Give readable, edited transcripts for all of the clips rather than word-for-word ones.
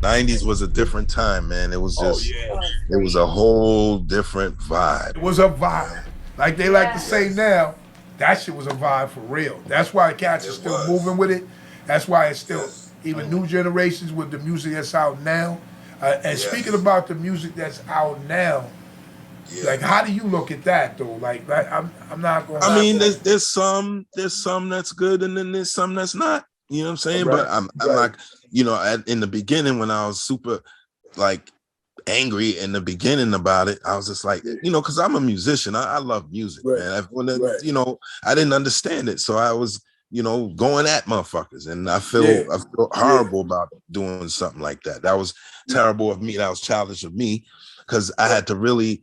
90s was a different time, man. It was Oh just, yeah. it was a whole different vibe. It was a vibe. Like they like to say now, that shit was a vibe for real. That's why cats are It still was. moving with it. That's why it's still, Yes. even new generations with the music that's out now. And Yes. speaking about the music that's out now, Yeah. like how do you look at that though? Like I'm not going. I mean, there's some that's good, and then there's some that's not. You know what I'm saying? Right. But I'm like, you know, in the beginning when I was super like angry in the beginning about it, I was just like, you know, because I'm a musician, I love music, Right. man. Right. You know, I didn't understand it, so I was, you know, going at motherfuckers, and I feel horrible about doing something like that. That was terrible of me. That was childish of me, because I had to really.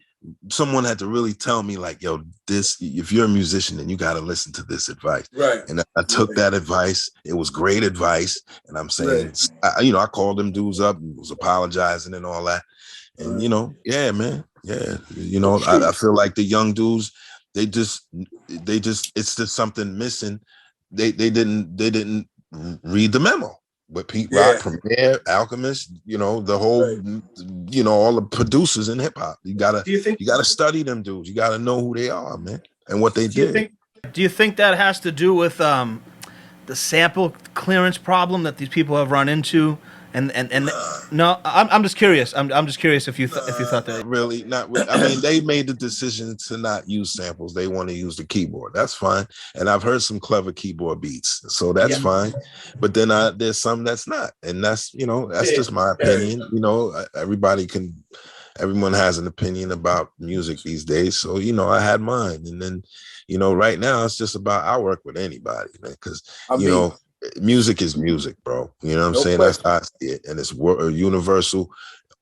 Someone had to really tell me, like, yo, this, if you're a musician, then you got to listen to this advice. Right. And I took that advice. It was great advice. And I'm saying, Right. you know, I called them dudes up and was apologizing and all that. And, you know, yeah, man. Yeah. You know, I feel like the young dudes, they just, it's just something missing. They didn't read the memo. With Pete Rock, Premier, Alchemist, you know, the whole, you know, all the producers in hip hop. You gotta study them dudes. You gotta know who they are, man, and what they did. Do you think that has to do with the sample clearance problem that these people have run into? And no, I'm just curious. I'm just curious if you thought that. Really not. I mean, they made the decision to not use samples. They want to use the keyboard. That's fine. And I've heard some clever keyboard beats, so that's fine. But then there's some that's not, and that's, you know, that's just my opinion. You know, everyone has an opinion about music these days. So, you know, I had mine, and then, you know, right now it's just about, I work with anybody, man, because you know. Music is music, bro. You know what I'm saying? That's how I see it. And it's universal.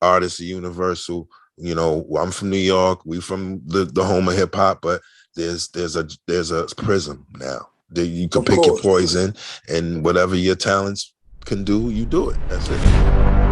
Artists are universal. You know, I'm from New York. We from the home of hip hop, but there's a prism now. You can pick your poison, and whatever your talents can do, you do it. That's it.